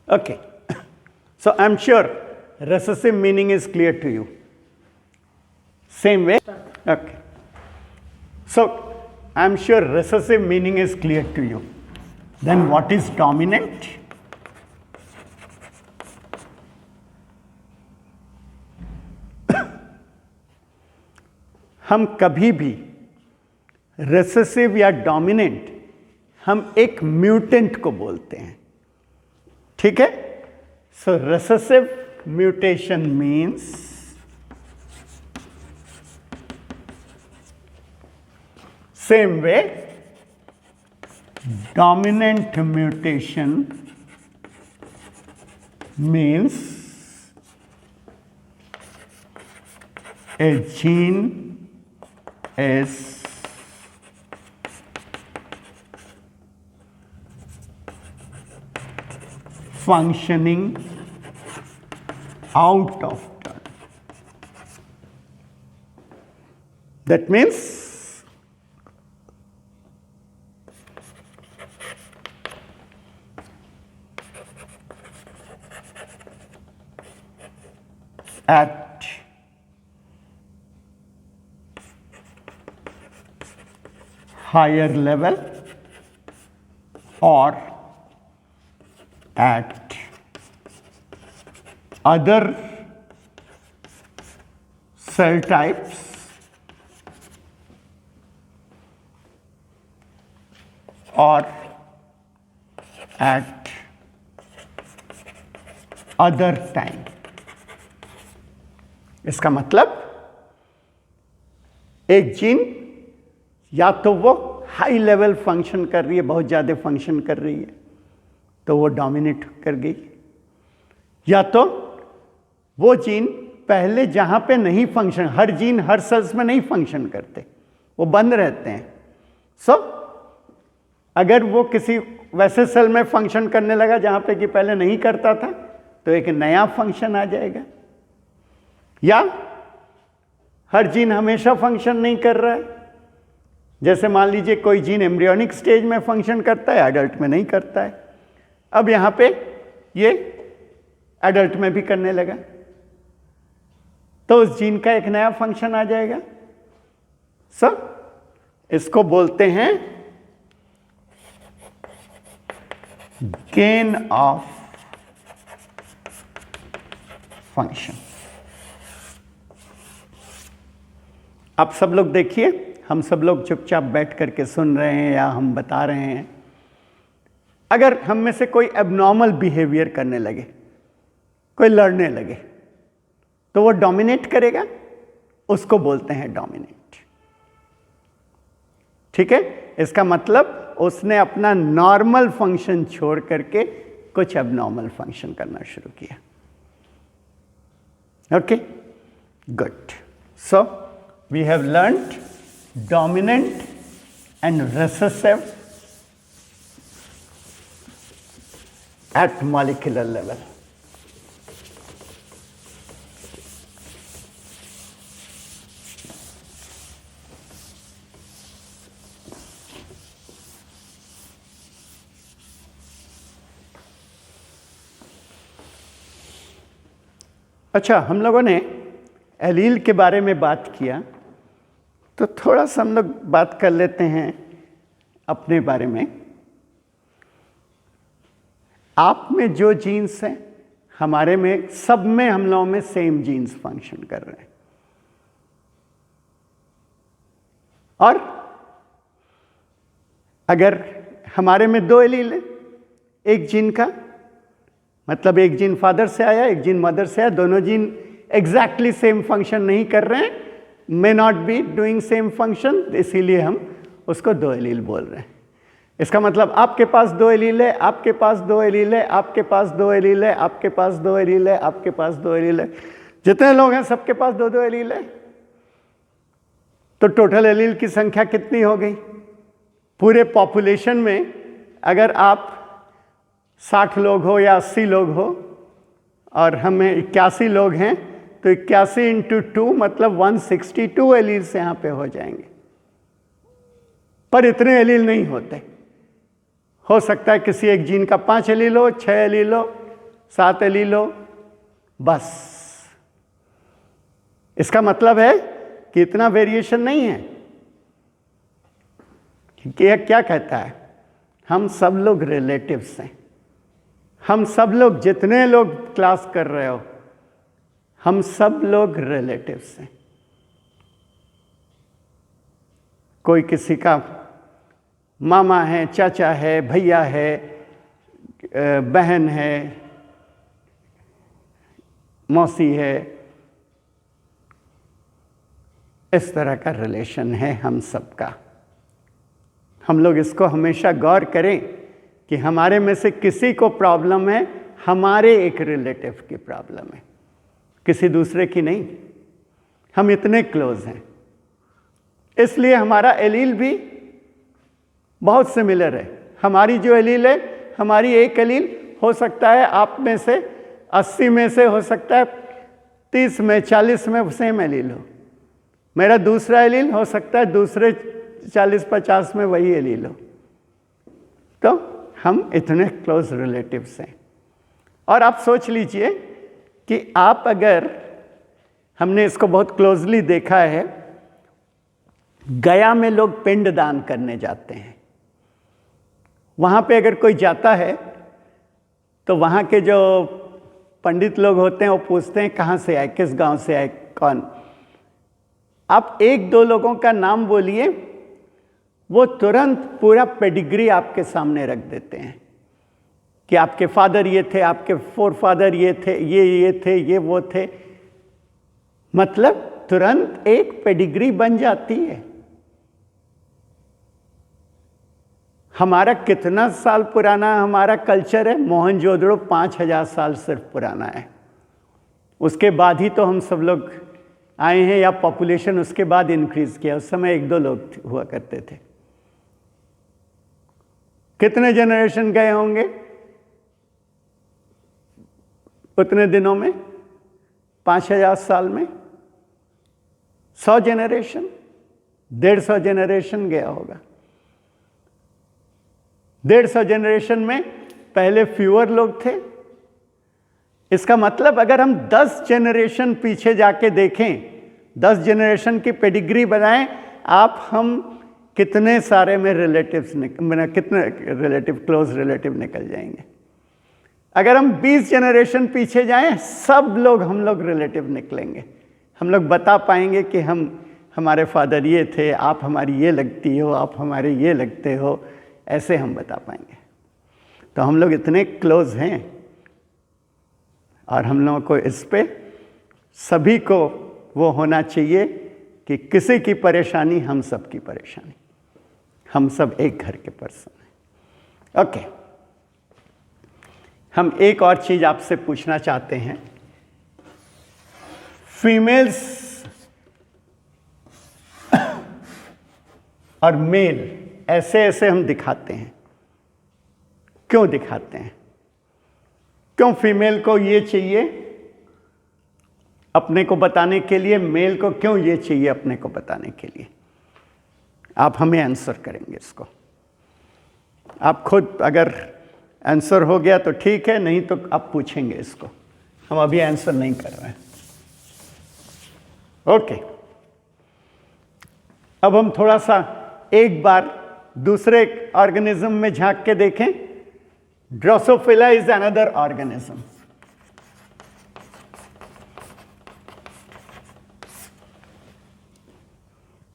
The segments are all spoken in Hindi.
Okay. So I'm sure recessive meaning is clear to you. Same way? Okay. So I'm sure recessive meaning is clear to you. Then what is dominant? हम कभी भी रेसेसिव या डोमिनेंट हम एक म्यूटेंट को बोलते हैं, ठीक है? So recessive mutation means same way dominant mutation means a gene is functioning out of turn. That means at higher level or at other cell types or at other time. इसका मतलब एक जीन या तो वो हाई लेवल फंक्शन कर रही है, बहुत ज़्यादा फंक्शन कर रही है तो वो डोमिनेट कर गई, या तो वो जीन पहले जहाँ पे नहीं फंक्शन, हर जीन हर सेल्स में नहीं फंक्शन करते, वो बंद रहते हैं। सो अगर वो किसी वैसे सेल में फंक्शन करने लगा जहाँ पे कि पहले नहीं करता था तो एक नया फंक्शन आ जाएगा, या हर जीन हमेशा फंक्शन नहीं कर रहा है। जैसे मान लीजिए कोई जीन एम्ब्रियोनिक स्टेज में फंक्शन करता है, एडल्ट में नहीं करता है, अब यहाँ पे ये एडल्ट में भी करने लगा तो उस जीन का एक नया फंक्शन आ जाएगा। सो इसको बोलते हैं गेन ऑफ फंक्शन। आप सब लोग देखिए, हम सब लोग चुपचाप बैठ करके सुन रहे हैं या हम बता रहे हैं, अगर हम में से कोई एबनॉर्मल बिहेवियर करने लगे, कोई लड़ने लगे, तो वो डोमिनेट करेगा, उसको बोलते हैं डोमिनेट, ठीक है? इसका मतलब उसने अपना नॉर्मल फंक्शन छोड़ करके कुछ एबनॉर्मल फंक्शन करना शुरू किया। Okay, good. So we have learnt dominant and recessive at molecular level. अच्छा, हम लोगों ने एलील के बारे में बात किया तो थोड़ा सा हम लोग बात कर लेते हैं अपने बारे में। आप में जो जीन्स हैं, हमारे में, सब में, हम लोगों में सेम जीन्स फंक्शन कर रहे हैं। और अगर हमारे में दो एलील है, एक जीन का मतलब एक जीन फादर से आया, एक जीन मदर से आया, दोनों जीन एग्जैक्टली सेम फंक्शन नहीं कर रहे हैं, may not be doing same function, इसीलिए हम उसको दो एलील बोल रहे हैं। इसका मतलब आपके पास दो एलील है, आपके पास दो एलील है, आपके पास दो एलील है, आपके पास दो एलील है, आपके पास दो एलील है, जितने लोग हैं सबके पास दो दो एलील है, तो टोटल एलील की संख्या कितनी हो गई? पूरे पॉपुलेशन में अगर आप 60 लोग हो या 80 लोग हो और हमें 81 लोग हैं तो 81 इंटू 2 मतलब 162 एलील्स यहाँ पे हो जाएंगे। पर इतने एलील नहीं होते, हो सकता है किसी एक जीन का 5 एलील हो, 6 एलील हो, 7 एलील हो, बस। इसका मतलब है कि इतना वेरिएशन नहीं है। कि यह क्या कहता है, हम सब लोग रिलेटिव्स हैं। हम सब लोग, जितने लोग क्लास कर रहे हो, हम सब लोग रिलेटिव्स हैं। कोई किसी का मामा है, चाचा है, भैया है, बहन है, मौसी है, इस तरह का रिलेशन है हम सबका। हम लोग इसको हमेशा गौर करें कि हमारे में से किसी को प्रॉब्लम है, हमारे एक रिलेटिव की प्रॉब्लम है, किसी दूसरे की नहीं। हम इतने क्लोज हैं, इसलिए हमारा एलील भी बहुत सिमिलर है। हमारी जो एलील है, हमारी एक एलील हो सकता है आप में से 80 में से हो सकता है 30 में 40 में सेम एलील हो। मेरा दूसरा एलील हो सकता है दूसरे 40-50 में वही एलील हो। तो हम इतने क्लोज रिलेटिव्स हैं। और आप सोच लीजिए कि आप अगर, हमने इसको बहुत क्लोजली देखा है, गया में लोग पिंडदान करने जाते हैं। वहाँ पे अगर कोई जाता है तो वहाँ के जो पंडित लोग होते हैं वो पूछते हैं कहाँ से आए, किस गांव से आए, कौन। आप 1-2 लोगों का नाम बोलिए, वो तुरंत पूरा पेडिग्री आपके सामने रख देते हैं कि आपके फादर ये थे, आपके फोरफादर ये थे, ये थे, ये वो थे। मतलब तुरंत एक पेडिग्री बन जाती है। हमारा कितना साल पुराना हमारा कल्चर है, मोहनजोदड़ो 5000 साल सिर्फ पुराना है। उसके बाद ही तो हम सब लोग आए हैं, या पॉपुलेशन उसके बाद इंक्रीज किया। उस समय 1-2 लोग हुआ करते थे। कितने जनरेशन गए होंगे उतने दिनों में, 5000 साल में? 100 जनरेशन, 150 जनरेशन गया होगा। 150 जनरेशन में पहले फ्यूअर लोग थे। इसका मतलब अगर हम 10 जनरेशन पीछे जाके देखें, 10 जनरेशन की पेडिग्री बनाएं, आप हम कितने सारे में रिलेटिव्स कितने रिलेटिव, क्लोज रिलेटिव निकल जाएंगे। अगर हम 20 जनरेशन पीछे जाएं, सब लोग, हम लोग रिलेटिव निकलेंगे। हम लोग बता पाएंगे कि हमारे फादर ये थे, आप हमारी ये लगती हो, आप हमारे ये लगते हो, ऐसे हम बता पाएंगे। तो हम लोग इतने क्लोज हैं। और हम लोगों को इस पे सभी को वो होना चाहिए कि किसी की परेशानी हम सब की परेशानी, हम सब एक घर के पर्सन हैं। ओके, हम एक और चीज आपसे पूछना चाहते हैं। फीमेल्स और मेल ऐसे ऐसे हम दिखाते हैं, क्यों दिखाते हैं? क्यों फीमेल को ये चाहिए अपने को बताने के लिए, मेल को क्यों ये चाहिए अपने को बताने के लिए? आप हमें आंसर करेंगे इसको। आप खुद अगर आंसर हो गया तो ठीक है, नहीं तो आप पूछेंगे इसको। हम अभी आंसर नहीं कर रहे हैं। ओके, अब हम थोड़ा सा एक बार दूसरे ऑर्गेनिज्म में झांक के देखें। Drosophila is another organism.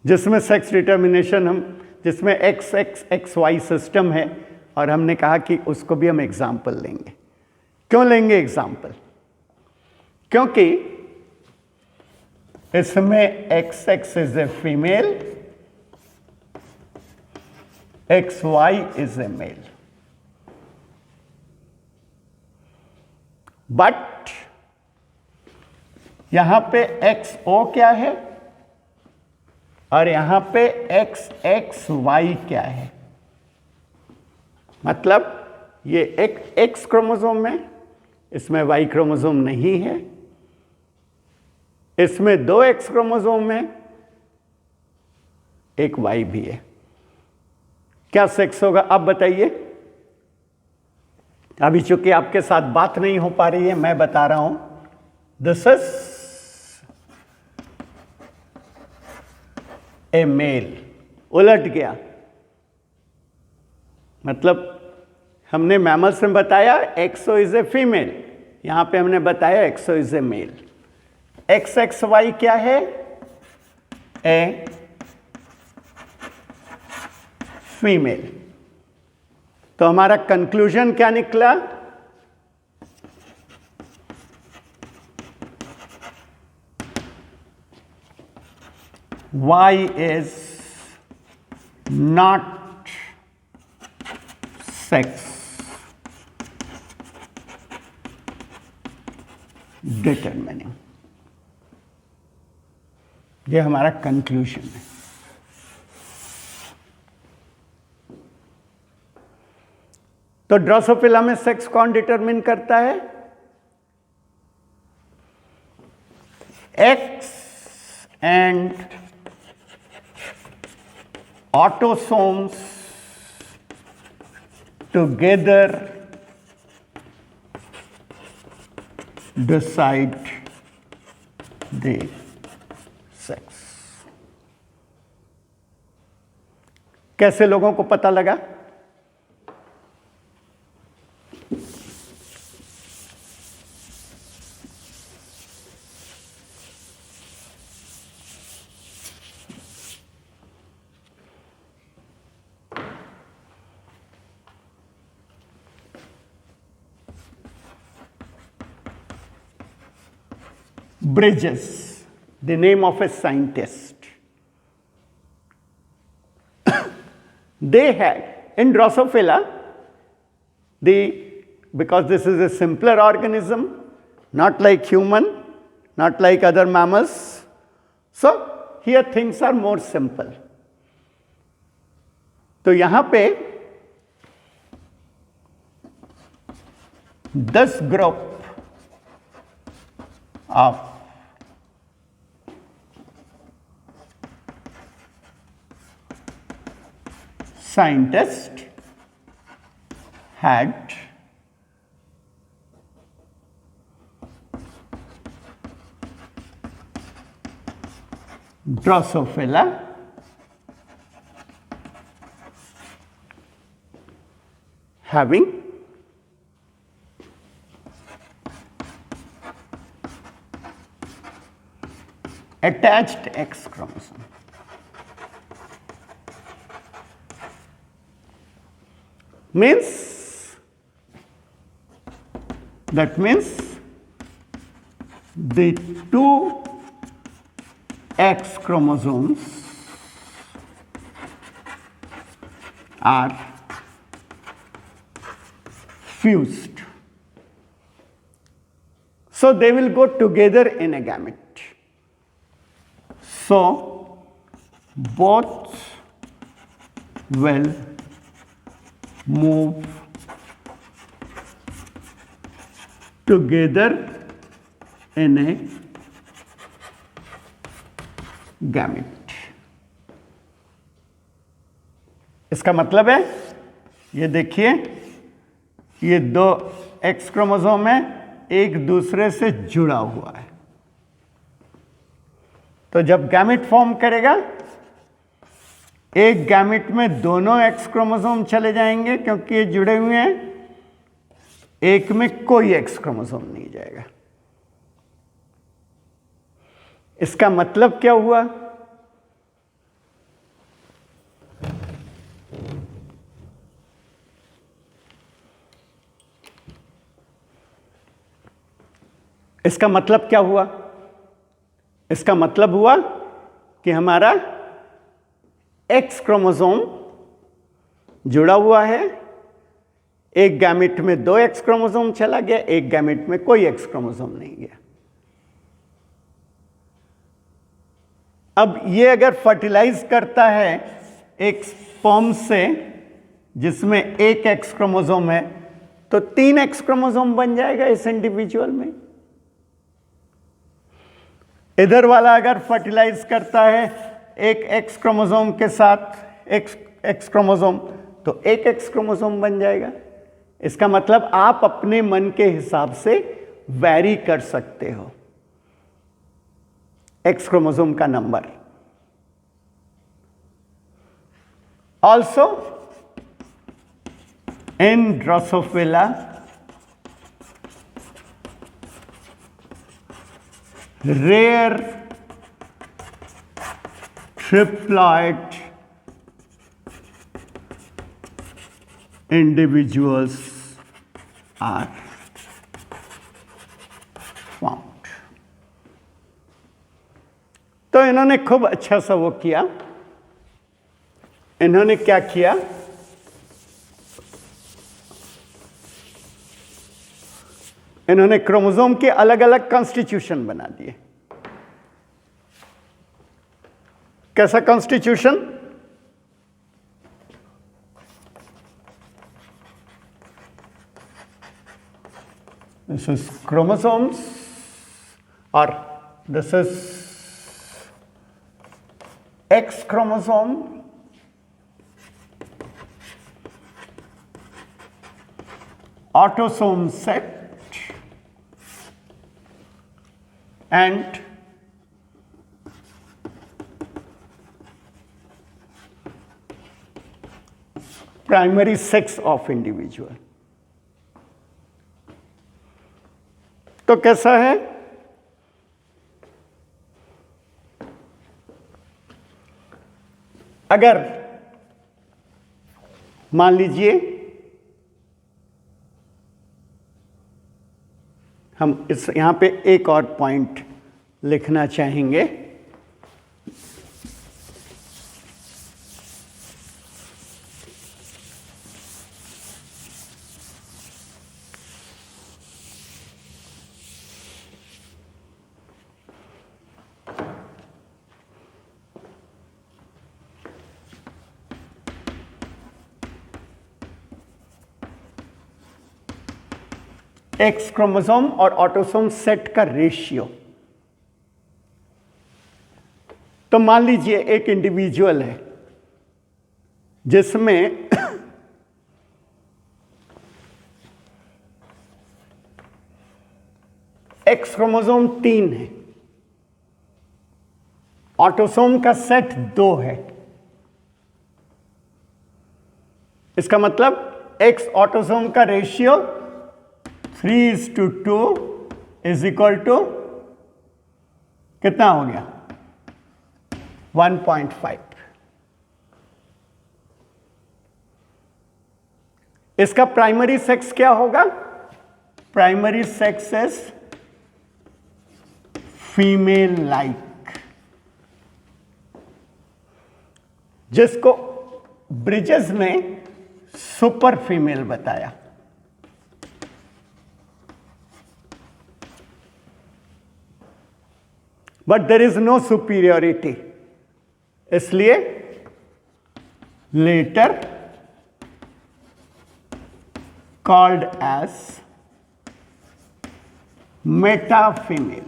जिसमें सेक्स डिटर्मिनेशन जिसमें XY सिस्टम है, और हमने कहा कि उसको भी हम एग्जाम्पल लेंगे। क्यों लेंगे एग्जाम्पल? क्योंकि इसमें XX is a female, XY is a male. But यहां पे XO क्या है और यहां पे XXY क्या है? मतलब ये एक X क्रोमोसोम है, इसमें Y क्रोमोसोम नहीं है। इसमें 2 X क्रोमोसोम है, एक Y भी है। क्या सेक्स होगा आप बताइए? अभी चूंकि आपके साथ बात नहीं हो पा रही है, मैं बता रहा हूं, दिस इज ए मेल। उलट गया, मतलब हमने मैमल्स में बताया एक्सो इज ए फीमेल, यहां पे हमने बताया X O is a male. X X Y क्या है? A female. तो हमारा कंक्लूजन क्या निकला? Y is not sex determining। ये हमारा कंक्लूजन है। तो ड्रोसोफिला में सेक्स कौन डिटरमिन करता है? X and autosomes together decide the sex। कैसे लोगों को पता लगा? Bridges, the name of a scientist. They had in Drosophila, because this is a simpler organism, not like human, not like other mammals, so here things are more simple. तो यहां पे 10 group of scientists had Drosophila having attached X chromosome. That means the 2 X chromosomes are fused. So they will go together in a gamete. So both will move together in a gamete। इसका मतलब है, ये देखिए, ये 2 एक्स क्रोमोसोम है, एक दूसरे से जुड़ा हुआ है। तो जब गैमेट फॉर्म करेगा, एक गैमेट में दोनों एक्स क्रोमोसोम चले जाएंगे क्योंकि ये जुड़े हुए हैं, एक में कोई एक्स क्रोमोसोम नहीं जाएगा। इसका मतलब क्या हुआ? इसका मतलब क्या हुआ? इसका मतलब हुआ कि हमारा एक्स क्रोमोसोम जुड़ा हुआ है, एक गैमेट में 2 एक्स क्रोमोसोम चला गया, एक गैमेट में कोई एक्स क्रोमोसोम नहीं गया। अब ये अगर फर्टिलाइज करता है एक स्पर्म से जिसमें 1 एक्स क्रोमोसोम है, तो 3 एक्स क्रोमोसोम बन जाएगा इस इंडिविजुअल में। इधर वाला अगर फर्टिलाइज करता है एक एक्स क्रोमोसोम के साथ एक्स क्रोमोसोम, तो 1 एक्स क्रोमोसोम बन जाएगा। इसका मतलब आप अपने मन के हिसाब से वैरी कर सकते हो एक्स क्रोमोसोम का number. Also in Drosophila rare triploid individuals are found। तो इन्होंने खूब अच्छा सा वो किया। इन्होंने क्या किया, इन्होंने क्रोमोसोम के अलग अलग कॉन्स्टिट्यूशन बना दिए। कैसा कॉन्स्टिट्यूशन? दिस इज क्रोमोसोम्स और this is x chromosome, autosome set and primary sex of individual। तो कैसा है? अगर मान लीजिए हम इस यहां पे एक और पॉइंट लिखना चाहेंगे। एक्स क्रोमोसोम और ऑटोसोम सेट का रेशियो। तो मान लीजिए एक इंडिविजुअल है जिसमें एक्स क्रोमोसोम 3 है, ऑटोसोम का सेट 2 है। इसका मतलब एक्स ऑटोसोम का रेशियो 3:2 इज इक्वल टू कितना हो गया? 1.5। इसका प्राइमरी सेक्स क्या होगा? Primary sex is female like, जिसको ब्रिजेस ने सुपर फीमेल बताया। But there is no superiority, इसलिए later called as meta female.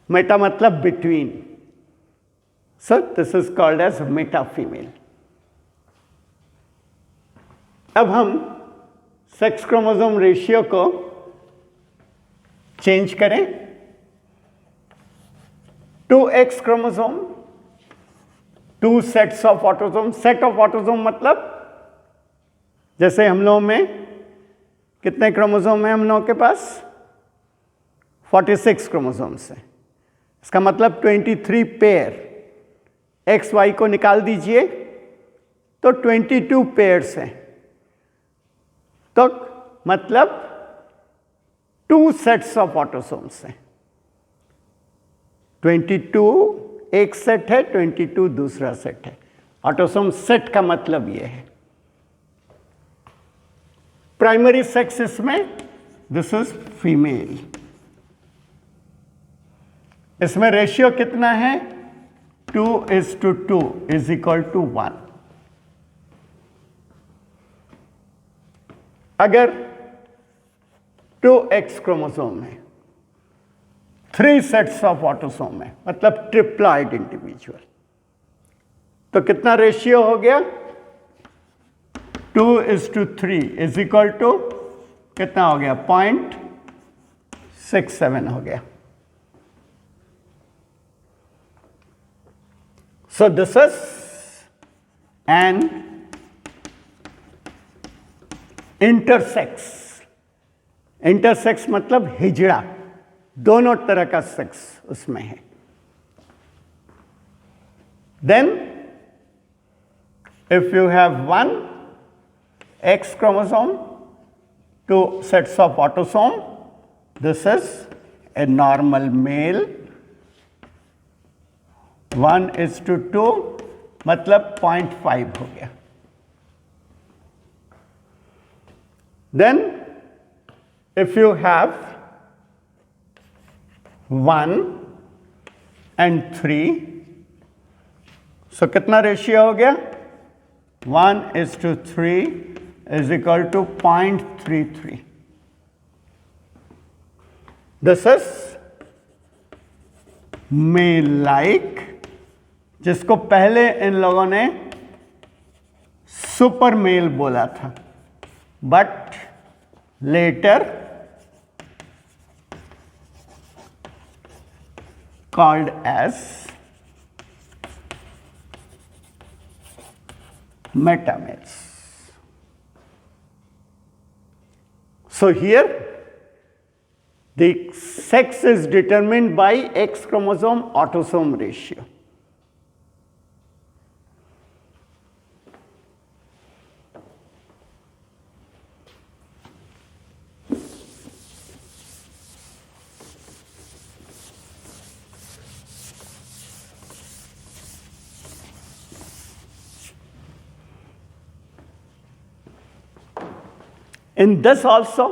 Meta मतलब between, so this is called as meta female. अब हम सेक्स क्रोमोसोम रेशियो को चेंज करें। 2x chromosome, 2 sets of autosome. Set of autosome मतलब जैसे हम लोगों में कितने क्रोमोसोम है हम लोगों के पास? 46 क्रोमोसोम्स है। इसका मतलब 23 पेयर। एक्स वाई को निकाल दीजिए तो 22 पेयर्स हैं। तो मतलब 2 सेट्स ऑफ ऑटोसोम्स हैं। 22 एक सेट है, 22 दूसरा सेट है। ऑटोसोम सेट का मतलब यह है। प्राइमरी सेक्स इसमें दिस इज फीमेल। इसमें रेशियो कितना है? 2:2 इज इक्वल टू 1। अगर 2x क्रोमोसोम है, 3 सेट्स ऑफ ऑटोसोम है, मतलब ट्रिप्लॉइड इंडिविजुअल, तो कितना रेशियो हो गया? 2:3 इज इक्वल टू कितना हो गया? 0.67 हो गया. So this is an intersex. Intersex मतलब हिजड़ा, दोनों तरह का सेक्स उसमें है. Then if you have one X chromosome, two sets of autosome, this is a normal male. 1:2 मतलब 0.5 हो गया. Then if you have 1 and 3, so कितना रेशियो हो गया? 1:3 is equal to 0.33. This is male like, जिसको पहले इन लोगों ने सुपर मेल बोला था, but later called as metamales. So here the sex is determined by X chromosome autosome ratio. In this also,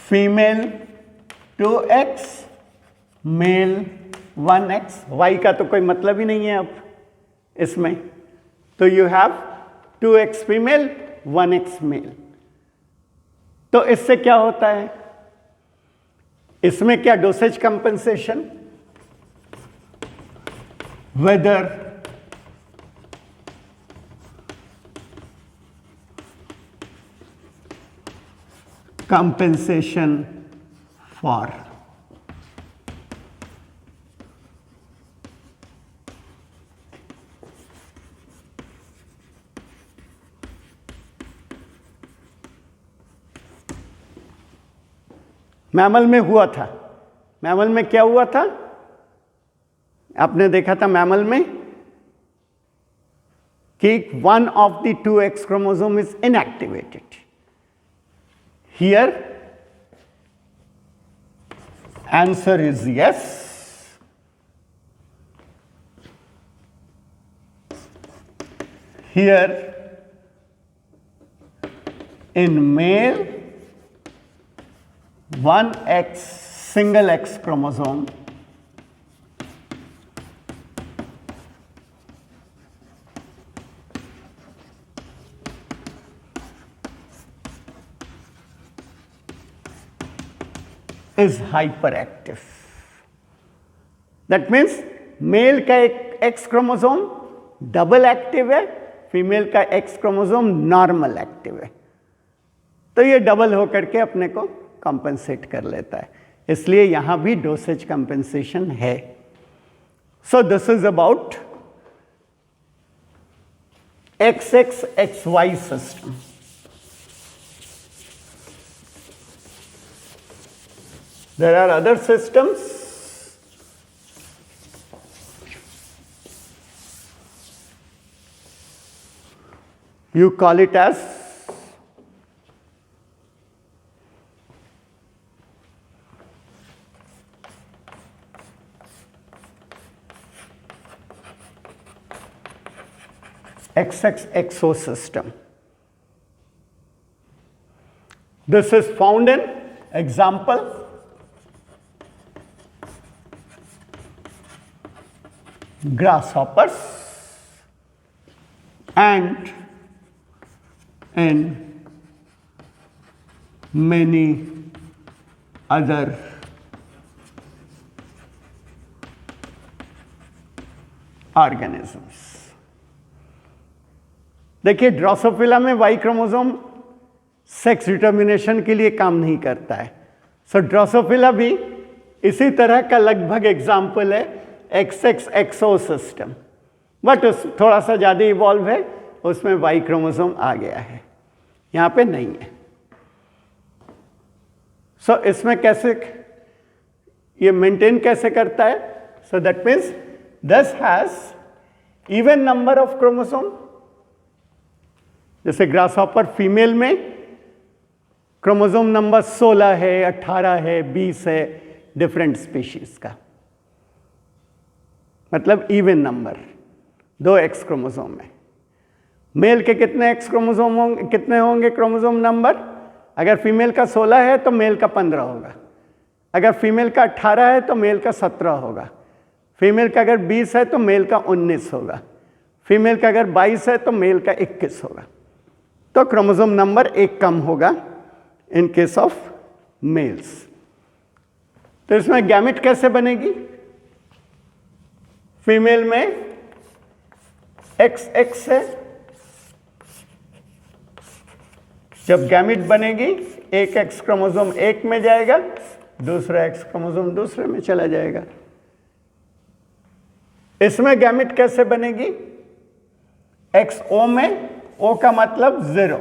female 2x, male 1x. y का तो कोई मतलब ही नहीं है अब इसमें, तो you have 2x female 1x mail. तो इससे क्या होता है? इसमें क्या dosage compensation, whether compensation for mammal में हुआ था. मैमल में क्या हुआ था? आपने देखा था मैमल में कि one of the 2x chromosome is inactivated. Here, answer is yes. Here, in male, 1x single X chromosome is hyperactive. That means male का एक एक्स क्रोमोसोम डबल एक्टिव है, फीमेल का एक्स क्रोमोसोम नॉर्मल एक्टिव है. तो ये डबल होकर के अपने को कंपनसेट कर लेता है, इसलिए यहां भी डोसेज कंपनसेशन है. So this is about XX XY system. There are other systems. You call it as XXXO system. This is found in example grasshoppers and in many other organisms. देखिए ड्रोसोफिला में वाई क्रोमोसोम सेक्स डिटर्मिनेशन के लिए काम नहीं करता है। सो ड्रोसोफिला भी इसी तरह का लगभग एग्जाम्पल है XX एक्सो सिस्टम, बट उस थोड़ा सा ज़्यादा इवॉल्व है, उसमें वाई क्रोमोसोम आ गया है, यहाँ पे नहीं है। सो इसमें कैसे ये मेंटेन कैसे करता है? So that means this has even number of chromosome. जैसे ग्रासहॉपर फीमेल में क्रोमोसोम नंबर 16 है, 18 है, 20 है, डिफरेंट स्पीशीज का, मतलब इवन नंबर, 2 एक्स क्रोमोसोम है। मेल के कितने एक्स क्रोमोसोम होंगे, कितने होंगे क्रोमोसोम नंबर? अगर फीमेल का 16 है तो मेल का 15 होगा, अगर फीमेल का 18 है तो मेल का 17 होगा, फीमेल का अगर 20 है तो मेल का 19 होगा, फीमेल का अगर 22 है तो मेल का 21 होगा। तो क्रोमोसोम नंबर 1 कम होगा इन केस ऑफ मेल्स। तो इसमें गैमेट कैसे बनेगी? फीमेल में XX है, जब गैमेट बनेगी एक एक्स क्रोमोसोम एक में जाएगा, दूसरा एक्स क्रोमोसोम दूसरे में चला जाएगा। इसमें गैमेट कैसे बनेगी? XO में, O का मतलब 0,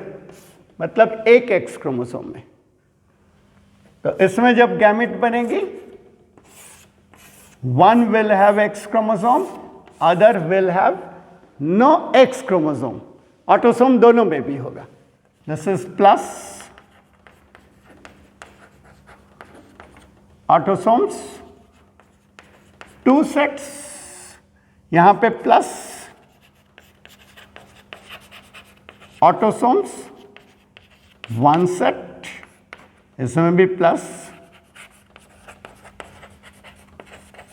मतलब एक एक्स क्रोमोसोम में। तो इसमें जब गैमेट बनेगी, one will have X chromosome, other will have no X chromosome, autosome दोनों में भी होगा। This is plus autosomes 2 sets, यहां पे प्लस ऑटोसोम्स 1 सेट, इसमें भी प्लस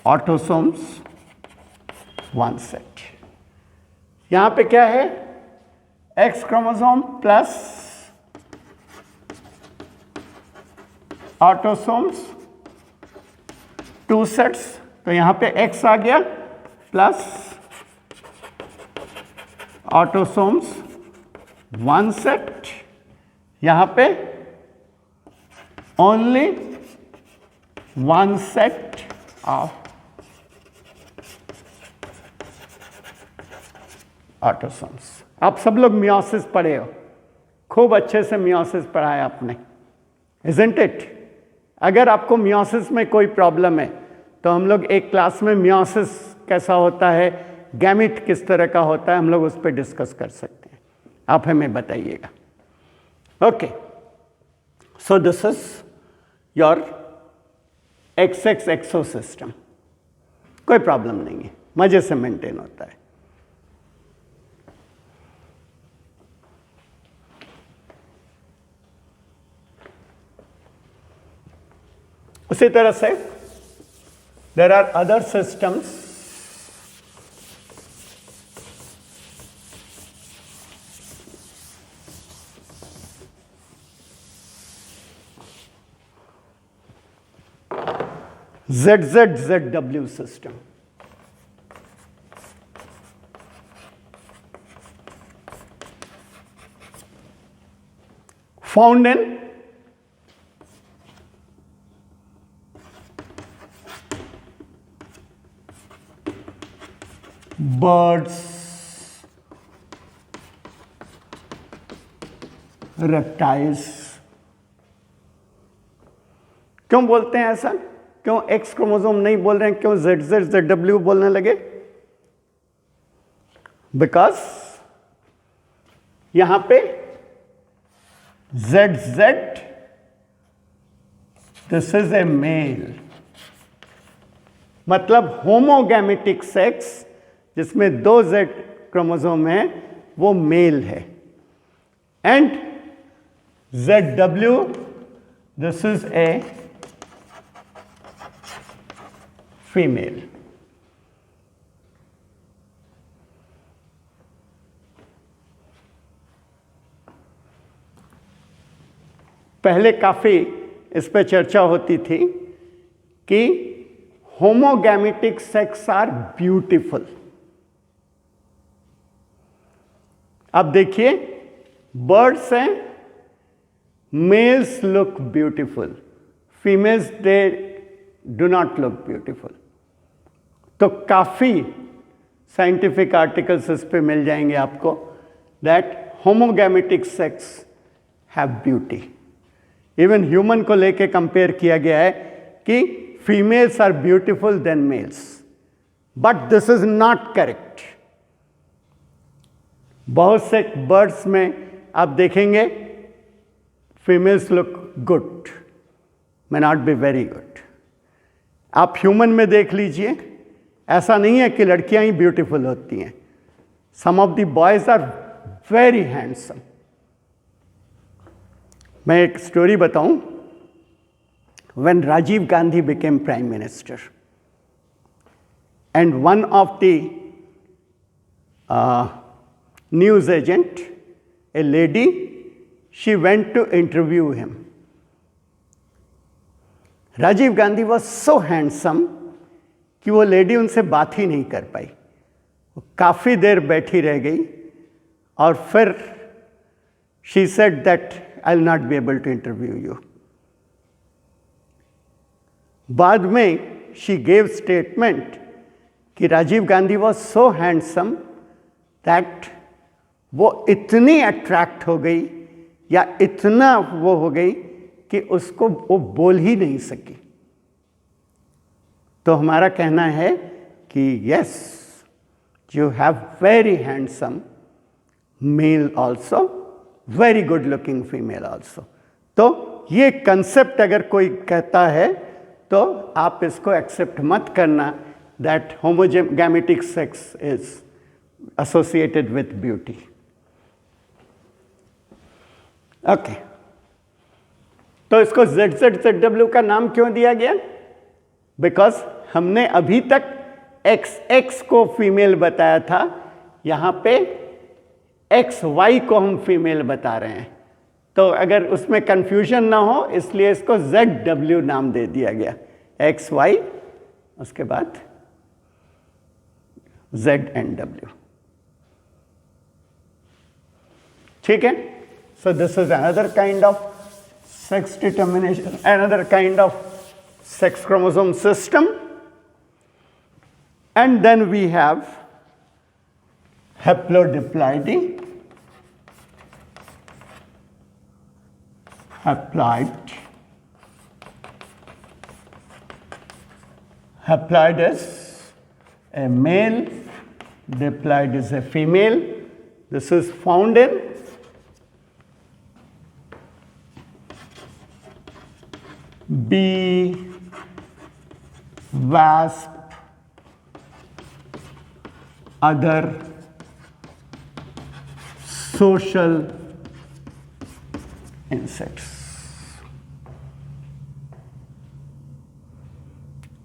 ऑटोसोम्स 1 सेट। यहां पे क्या है? X chromosome plus autosomes 2 sets, तो यहां पे एक्स आ गया प्लस ऑटोसोम्स 1 सेट, यहां पे ओनली 1 सेट ऑफ ऑटोसोम्स। आप सब लोग मियोसिस पढ़े हो, खूब अच्छे से मियोसिस पढ़ा है आपने, इजंट इट? अगर आपको मियोसिस में कोई प्रॉब्लम है तो हम लोग एक क्लास में मियोसिस कैसा होता है, गैमेट किस तरह का होता है, हम लोग उस पर डिस्कस कर सकते हैं, आप हमें बताइएगा। Okay, so this is your XX XO system, कोई प्रॉब्लम नहीं है, मजे से मेंटेन होता है। उसी तरह से there are other systems ZZZW system. Found in birds, reptiles. क्यों बोलते हैं ऐसा? क्यों एक्स क्रोमोसोम नहीं बोल रहे हैं, क्यों ZZZW बोलने लगे? बिकॉज यहां पे ZZ, this is a male, मतलब होमोगैमेटिक सेक्स जिसमें 2 Z क्रोमोसोम है वो मेल है, and ZW, this is a female. पहले काफी इस पे चर्चा होती थी कि होमोगैमेटिक सेक्स आर ब्यूटीफुल, अब देखिए, बर्ड्स हैं, males look beautiful, females they do not look beautiful. तो काफ़ी साइंटिफिक आर्टिकल्स इस पे मिल जाएंगे आपको, that homogametic sex have beauty. Even human को लेके कंपेयर किया गया है कि females are beautiful than males, but this is not correct. बहुत से बर्ड्स में आप देखेंगे females look good, may not be very good. आप ह्यूमन में देख लीजिए, ऐसा नहीं है कि लड़कियां ही ब्यूटीफुल होती हैं। Some of the boys are very handsome. मैं एक स्टोरी बताऊं। When Rajiv Gandhi became prime minister and one of the news agent, a lady, she went to interview him. Rajiv Gandhi was so handsome कि वो लेडी उनसे बात ही नहीं कर पाई। वो काफ़ी देर बैठी रह गई और फिर she said that I'll not be able to interview you. बाद में she gave statement कि Rajiv Gandhi was so handsome that वो इतनी अट्रैक्ट हो गई या इतना वो हो गई कि उसको वो बोल ही नहीं सकी। तो हमारा कहना है कि yes, you have very handsome male also, very good looking female also. तो ये कंसेप्ट अगर कोई कहता है तो आप इसको एक्सेप्ट मत करना that homogametic sex is associated with beauty. Okay, तो इसको ZZZW का नाम क्यों दिया गया? बिकॉज हमने अभी तक XX को फीमेल बताया था, यहां पे XY को हम फीमेल बता रहे हैं। तो अगर उसमें कंफ्यूजन ना हो इसलिए इसको ZW नाम दे दिया गया, XY उसके बाद Z and W। ठीक है? So this is another kind of sex determination, another kind of sex chromosome system. And then we have haplodiploidy, haploid. Haploid is a male, diploid is a female. This is found in bee, wasp, other social insects.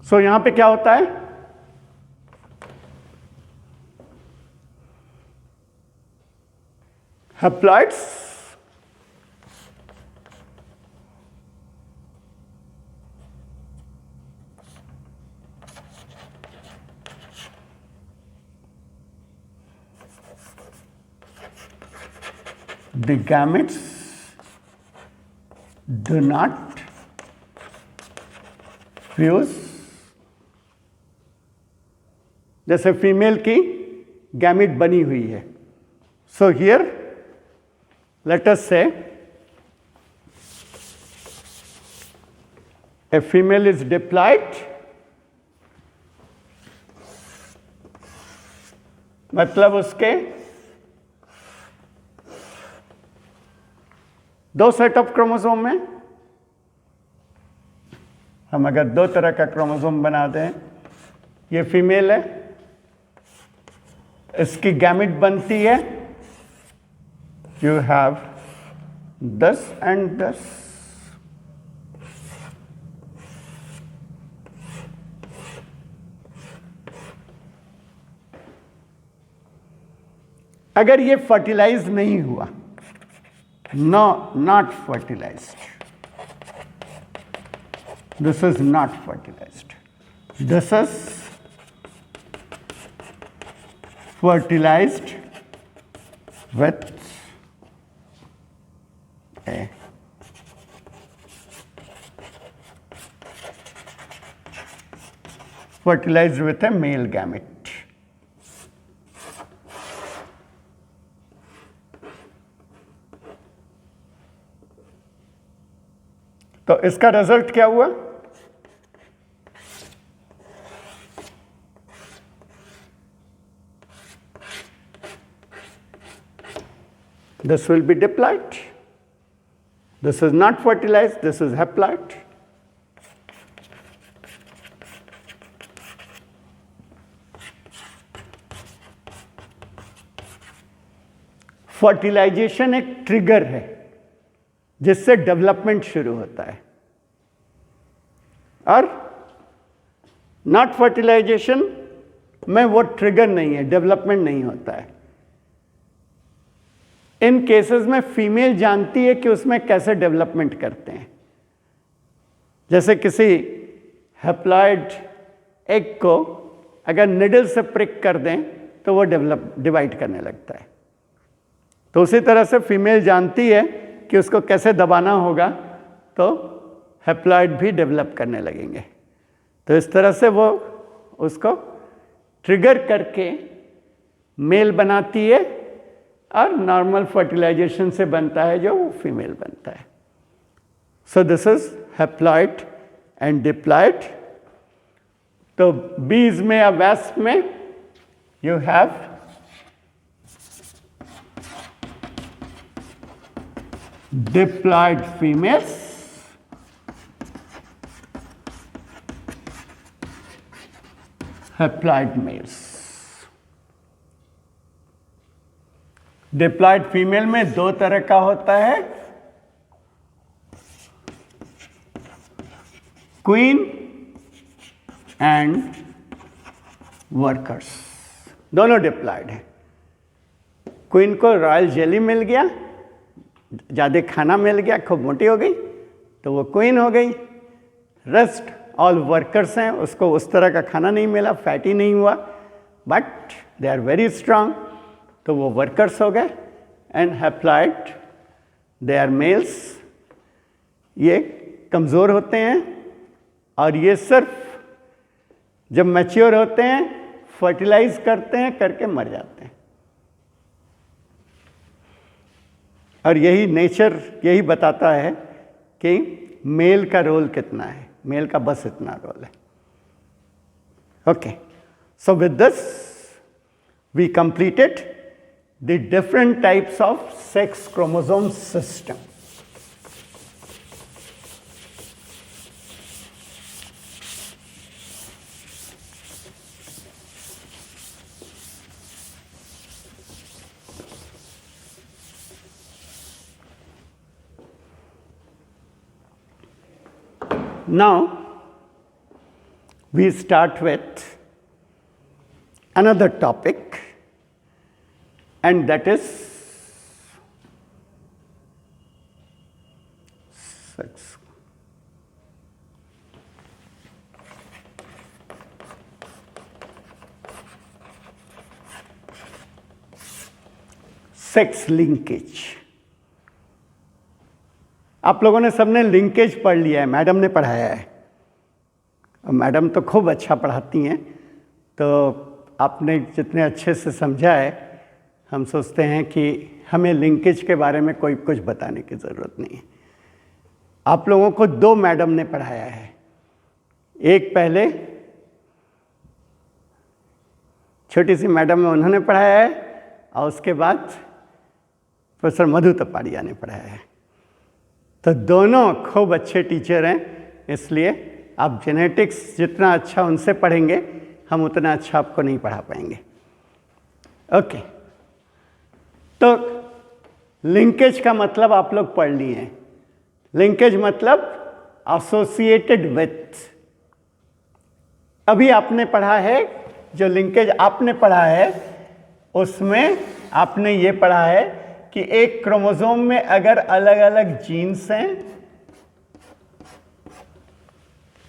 So यहां पे क्या होता है? Haploids the gametes do not fuse। जैसे फीमेल की गैमेट बनी हुई है। सो हियर लेट अस से ए फीमेल इज डिप्लॉयड, मतलब उसके दो सेट ऑफ क्रोमोसोम में हम अगर दो तरह का क्रोमोसोम बना दें, ये फीमेल है, इसकी गैमेट बनती है, यू हैव 10 and 10। अगर ये फर्टिलाइज नहीं हुआ, no, not fertilized, this is not fertilized, this is fertilized with a fertilized with a male gamete. तो इसका रिजल्ट क्या हुआ? This will be diploid. This is not fertilized, this is haploid. Fertilization एक ट्रिगर है जिससे डेवलपमेंट शुरू होता है, और नॉट फर्टिलाइजेशन में वो ट्रिगर नहीं है, डेवलपमेंट नहीं होता है। इन केसेस में फीमेल जानती है कि उसमें कैसे डेवलपमेंट करते हैं। जैसे किसी हैप्लॉइड एग को अगर निडल से प्रिक कर दें तो वो डिवाइड करने लगता है। तो उसी तरह से फीमेल जानती है कि उसको कैसे दबाना होगा, तो हैप्लॉइड भी डेवलप करने लगेंगे। तो इस तरह से वो उसको ट्रिगर करके मेल बनाती है, और नॉर्मल फर्टिलाइजेशन से बनता है जो वो फीमेल बनता है। So this is haploid and diploid. तो बीज में या वैस्प में you have diploid females haploid males. Diploid female में दो तरह का होता है, क्वीन एंड वर्कर्स, दोनों डिप्लॉइड है। क्वीन को रॉयल जेली मिल गया, ज़्यादा खाना मिल गया, खूब मोटी हो गई तो वो क्वीन हो गई। रेस्ट ऑल वर्कर्स हैं, उसको उस तरह का खाना नहीं मिला, फैटी नहीं हुआ, but they are very strong, तो वो वर्कर्स हो गए। And haploid they are males, ये कमज़ोर होते हैं, और ये सिर्फ जब मैच्योर होते हैं फर्टिलाइज करते हैं, करके मर जाते हैं। और यही नेचर यही बताता है कि मेल का रोल कितना है, मेल का बस इतना रोल है। Okay, so with this we completed the different types of sex chromosome system. Now we start with another topic, and that is sex. Sex linkage. आप लोगों ने सबने लिंकेज पढ़ लिया है, मैडम ने पढ़ाया है, और मैडम तो खूब अच्छा पढ़ाती हैं, तो आपने जितने अच्छे से समझा है, हम सोचते हैं कि हमें लिंकेज के बारे में कोई कुछ बताने की ज़रूरत नहीं है। आप लोगों को दो मैडम ने पढ़ाया है, एक पहले छोटी सी मैडम है उन्होंने पढ़ाया है, और उसके बाद प्रोफेसर मधु तपाड़िया ने पढ़ाया है। तो दोनों खूब अच्छे टीचर हैं, इसलिए आप जेनेटिक्स जितना अच्छा उनसे पढ़ेंगे, हम उतना अच्छा आपको नहीं पढ़ा पाएंगे। ओके, तो लिंकेज का मतलब आप लोग पढ़ लिए हैं। लिंकेज मतलब एसोसिएटेड विथ। अभी आपने पढ़ा है, जो लिंकेज आपने पढ़ा है उसमें आपने ये पढ़ा है कि एक क्रोमोसोम में अगर अलग अलग जीन्स हैं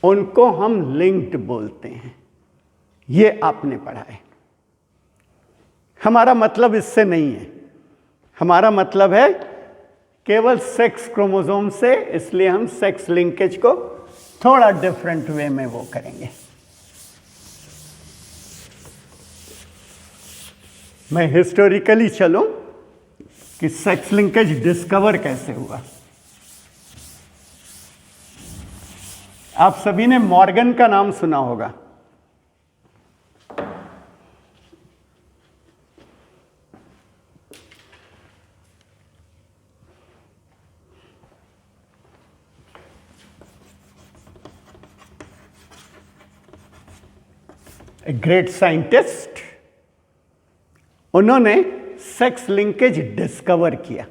उनको हम लिंक्ड बोलते हैं, ये आपने पढ़ा है। हमारा मतलब इससे नहीं है हमारा मतलब है केवल सेक्स क्रोमोसोम से, इसलिए हम सेक्स लिंकेज को थोड़ा डिफरेंट वे में वो करेंगे। मैं हिस्टोरिकली चलूं कि सेक्स लिंकेज डिस्कवर कैसे हुआ। आप सभी ने मॉर्गन का नाम सुना होगा। ए ग्रेट साइंटिस्ट, उन्होंने सेक्स लिंकेज डिस्कवर किया।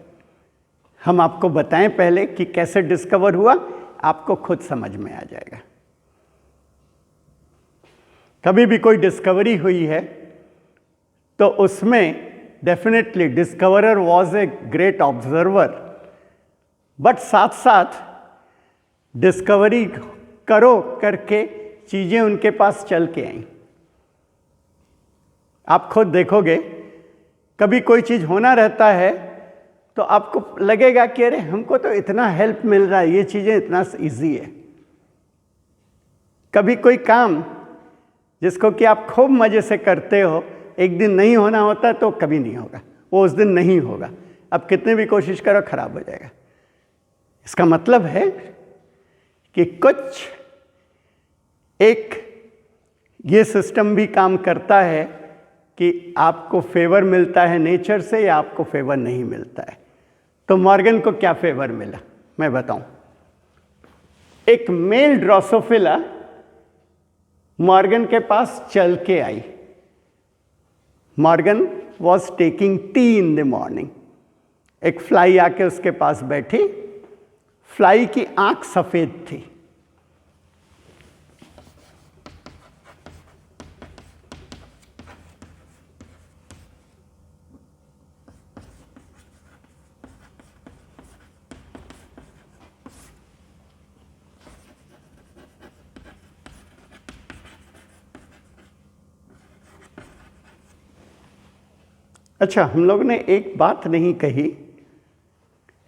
हम आपको बताएं पहले कि कैसे डिस्कवर हुआ, आपको खुद समझ में आ जाएगा। कभी भी कोई डिस्कवरी हुई है तो उसमें definitely discoverer was a great observer, but साथ साथ डिस्कवरी करो करके चीजें उनके पास चल के आई। आप खुद देखोगे, कभी कोई चीज होना रहता है तो आपको लगेगा कि अरे हमको तो इतना हेल्प मिल रहा है, ये चीजें इतना इजी है। कभी कोई काम जिसको कि आप खूब मजे से करते हो, एक दिन नहीं होना होता तो कभी नहीं होगा, वो उस दिन नहीं होगा। अब कितने भी कोशिश करो खराब हो जाएगा। इसका मतलब है कि कुछ एक ये सिस्टम भी काम करता है कि आपको फेवर मिलता है नेचर से या आपको फेवर नहीं मिलता है। तो मॉर्गन को क्या फेवर मिला मैं बताऊं। एक मेल ड्रोसोफिला मॉर्गन के पास चल के आई। Morgan was taking tea in the morning. एक फ्लाई आके उसके पास बैठी। फ्लाई की आंख सफेद थी। अच्छा, हम लोग ने एक बात नहीं कही,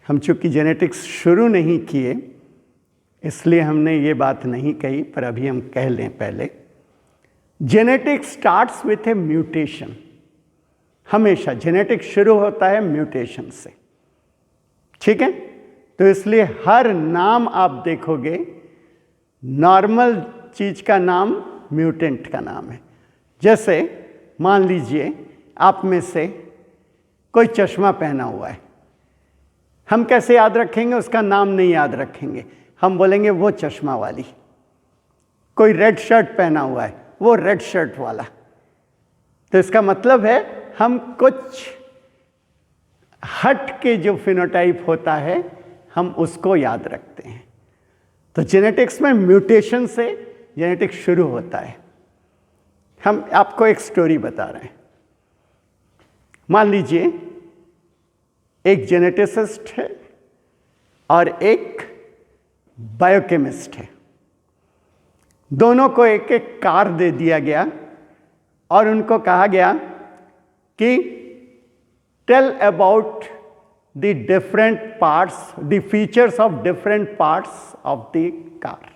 हम चूंकि जेनेटिक्स शुरू नहीं किए इसलिए हमने ये बात नहीं कही, पर अभी हम कह लें पहले। Genetics starts with A mutation. हमेशा जेनेटिक्स शुरू होता है म्यूटेशन से, ठीक है। तो इसलिए हर नाम आप देखोगे, नॉर्मल चीज का नाम म्यूटेंट का नाम है। जैसे मान लीजिए आप में से कोई चश्मा पहना हुआ है, हम कैसे याद रखेंगे? उसका नाम नहीं याद रखेंगे, हम बोलेंगे वो चश्मा वाली। कोई रेड शर्ट पहना हुआ है, वो रेड शर्ट वाला। तो इसका मतलब है हम कुछ हट के जो फिनोटाइप होता है हम उसको याद रखते हैं। तो जेनेटिक्स में म्यूटेशन से जेनेटिक्स शुरू होता है। हम आपको एक स्टोरी बता रहे हैं। मान लीजिए एक जेनेटिसिस्ट है और एक बायोकेमिस्ट है। दोनों को एक एक कार दे दिया गया और उनको कहा गया कि tell about the different parts, the features of different parts of the car.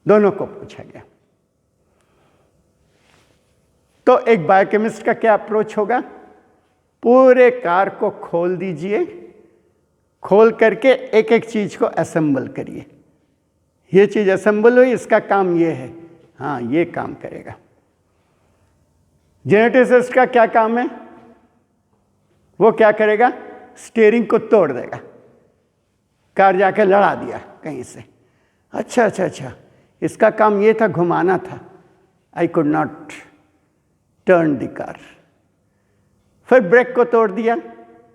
दोनों को पूछा गया। तो एक बायोकेमिस्ट का क्या अप्रोच होगा? पूरे कार को खोल दीजिए, खोल करके एक एक चीज को असेंबल करिए। ये चीज असेंबल हुई, इसका काम ये है, हाँ ये काम करेगा। जेनेटिसिस्ट का क्या काम है? वो क्या करेगा? स्टीयरिंग को तोड़ देगा, कार जाके लड़ा दिया कहीं से। अच्छा अच्छा अच्छा, इसका काम ये था, घुमाना था। I could not turn the car. फिर ब्रेक को तोड़ दिया,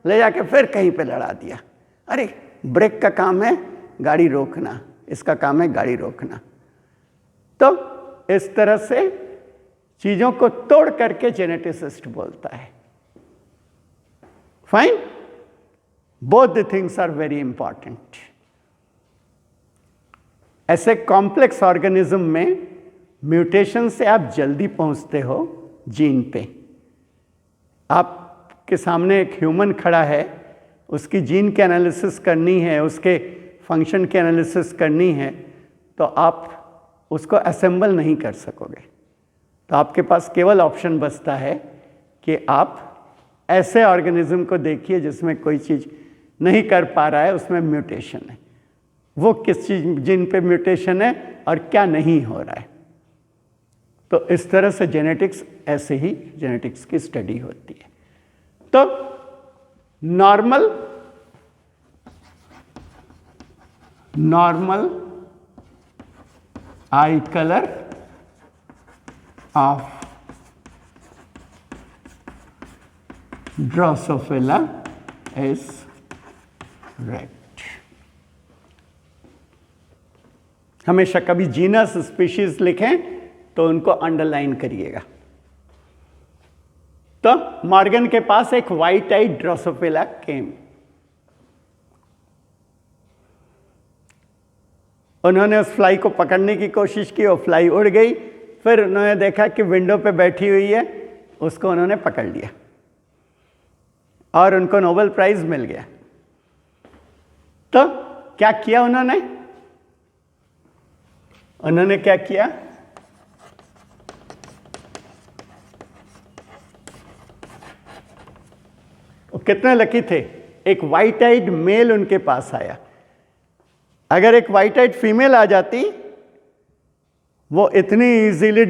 ले जाके फिर कहीं पे लड़ा दिया। अरे ब्रेक का काम है गाड़ी रोकना, इसका काम है गाड़ी रोकना। तो इस तरह से चीजों को तोड़ करके जेनेटिसिस्ट बोलता है। Fine, both the things are very important. ऐसे कॉम्प्लेक्स ऑर्गेनिज्म में म्यूटेशन से आप जल्दी पहुंचते हो जीन पे। आपके सामने एक ह्यूमन खड़ा है, उसकी जीन के एनालिसिस करनी है, उसके फंक्शन के एनालिसिस करनी है, तो आप उसको असेंबल नहीं कर सकोगे। तो आपके पास केवल ऑप्शन बचता है कि आप ऐसे ऑर्गेनिज्म को देखिए जिसमें कोई चीज़ नहीं कर पा रहा है, उसमें म्यूटेशन है, वो किस चीज़ जिन पे म्यूटेशन है और क्या नहीं हो रहा है। तो इस तरह से जेनेटिक्स, ऐसे ही जेनेटिक्स की स्टडी होती है। तो normal I colour of Drosophila is red. हमेशा कभी जीनस स्पीशीज लिखें तो उनको अंडरलाइन करिएगा। तो मॉर्गन के पास एक व्हाइट आइड ड्रोसोफिला केम। उन्होंने उस फ्लाई को पकड़ने की कोशिश की, वो फ्लाई उड़ गई। फिर उन्होंने देखा कि विंडो पे बैठी हुई है, उसको उन्होंने पकड़ लिया और उनको नोबेल प्राइज मिल गया। तो क्या किया उन्होंने क्या किया? वो कितने लकी थे, एक व्हाइट आइड मेल उनके पास आया। अगर एक व्हाइट आइड फीमेल आ जाती, वो इतनी इजीली